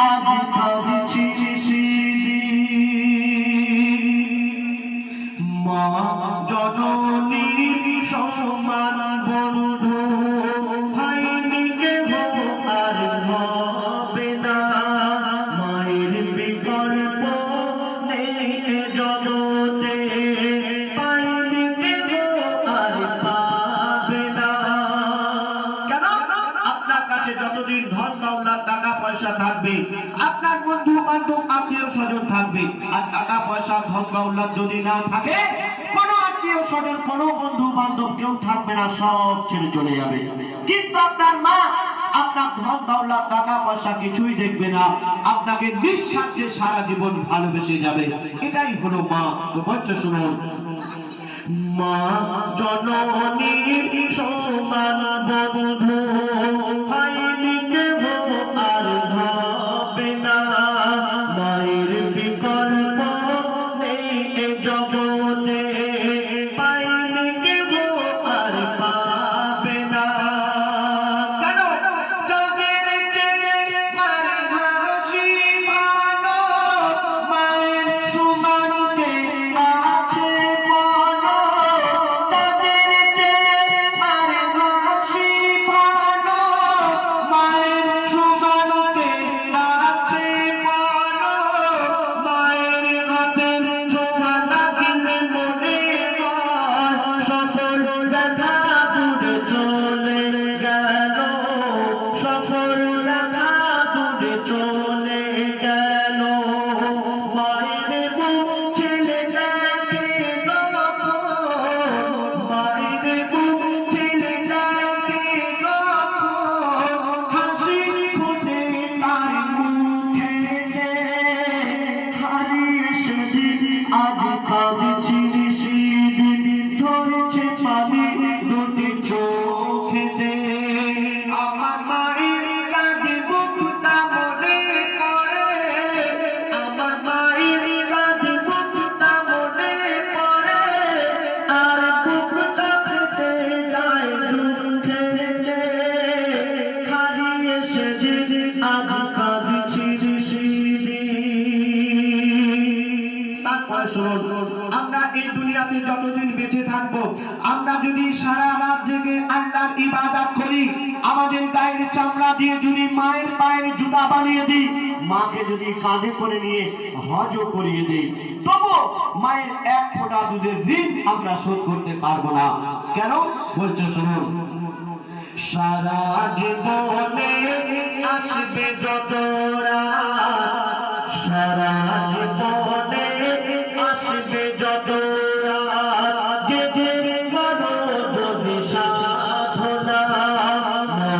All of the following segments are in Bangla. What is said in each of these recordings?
আজ কাঁদছি মা জননীর সমান বন্ধু ভাই কেহ আর হবে না মায়ের বিকল্প নেই জগতে পাইনি কেহ আর পাবে না। কেন? আপনার কাছে যতদিন ধন দৌলত টাকা পয়সা থাকবে, আপনার বন্ধু বান্ধব আত্মীয় স্বজন থাকবে, আর টাকা পয়সা ধন দৌলত যদি না থাকে, কোনো আত্মীয় স্বজন কোনো বন্ধু বান্ধব কেউ থাকবে না, সব ছেড়ে চলে যাবে। কিন্তু আপনার মা আপনার ধন দৌলত টাকা পয়সা কিছুই দেখবে না, আপনাকে নিঃস্বার্থে সারা জীবন ভালোবেসে যাবে। এটাই হলো মা। বলছে শুনুন, মা জননীর সমান বন্ধু হয়নি কেহ আর হবে না মায়ের বিকল্প নেই জগতে পাইনি কেহ আর পাবে না। কেন? যাদের চেয়ে মার হাসি ভালো মায়ের সমান কে আছে বলো, যাদের চেয়ে মার হাসি ভালো মায়ের সমান কে আছে বলো, মায়ের হাতের ছোঁয়া লাগিলে মনে হয় সফল ব্যথা দূরে চলে গেল, সফল ব্যথা দূরে চলে গেল। মায়ের বুক ছেলে ডাকে যখন, মায়ের বুক ছেলে ডাকে যখন, হাসি ফোটে তার মুখেতে হারিয়ে সেদিন আজ কাঁদছি সেদিন ঝরছে পানি দুটি চোখেতে। আমার মায়ের কাঁদে বুকটা মনে পড়ে, আমার মায়ের কাঁদে বুকটা মনে পড়ে, আর বুকটা ফেটে যায় দুঃখেতে হারিয়ে সেদিন আজ কাঁদছি সেদিন। তারপরে শুনুন, আমরা এই দুনিয়াতে যতদিন বেঁচে থাকবো, আমরা যদি সারা রাত জেগে আল্লাহর ইবাদত করি, আমাদের গায়ের চামড়া দিয়ে যদি মায়ের পায়ের জুতা বানিয়ে দিই, মাকে যদি কাঁধে করে নিয়ে হজও করিয়ে দিই, তবু মায়ের এক ফোঁটা দুধের ঋণ আমরা শোধ করতে পারবো না। কেন? বলছে শুনুন, সারা জীবনে আসবে যত রাত, সারা জীবনে আসবে যত রাত, যেদিন করো যদি সাধনা মা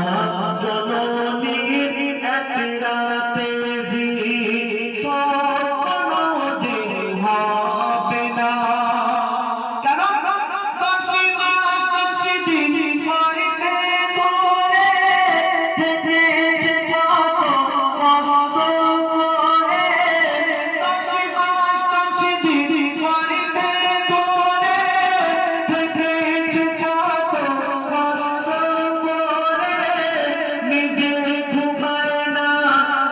জননীর এক রাতে কোনদিন হবে না। কেন? 10 মাস 10 দিন করিতে করে থেকেছে যত কষ্ট করে, 10 মাস 10 দিন করিতে করে থেকেছে যত কষ্ট করে, নিজে ঘুমায় না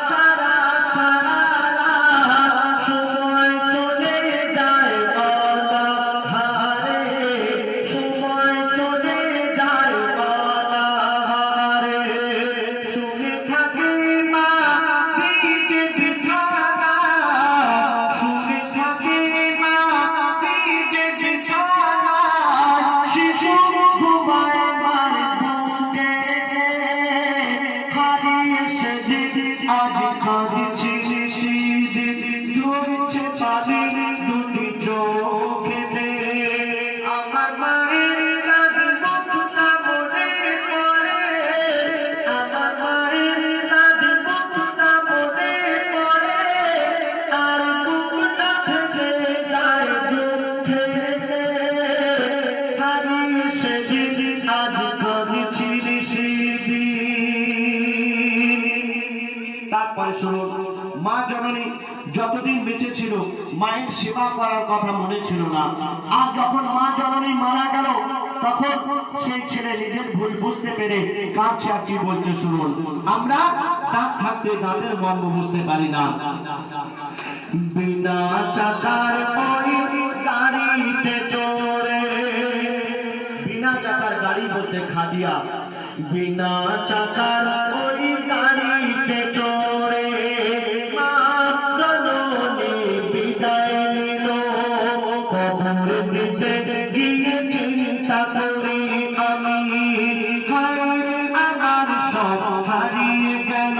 সারা সারা রাত, সময় চলে যায় অনাহারে, সময় চলে যায় অনাহারে, শুয়ে থাকে মা ভিজে বিছানা, শুয়ে থাকে মা ভিজে বিছানা, শিশু ঘুমায় মার বুকে হারিয়ে সেদিন আজ কাঁদছি সেদিন ঝরছে পানি দুটি চোখেতে। আমার মায়ের কাঁদে বুকটা মনে পড়ে, আমার মায়ের কাঁদে বুকটা মনে পড়ে, আর বুকটা ফেটে যায় দুঃখেতে হারিয়ে সেদিন আজ কাঁদছি সেদিন। তারপরে শুনুন, মা জননী যতদিন বেঁচে ছিল মায়ের সেবা করার কথা মনে ছিল না, আর যখন মা জননী মারা গেল তখন সেই ছেলে নিজের ভুল বুঝতে পেরে কাঁদছে আর কি বলছে শুনুন। আমরা দাঁত থাকতে দাঁতের মর্ম বুঝতে পারি না। বিনা চাকার ওই গাড়িতে চড়ে, বিনা চাকার গাড়ি বলতে খাদিয়া, বিনা চাকার ওই গাড়িতে চড়ে মা জননী বিদায় নিল। কবর দিতে গিয়ে চিন্তা করি আমি, হায় আমার সব হারিয়ে গেল।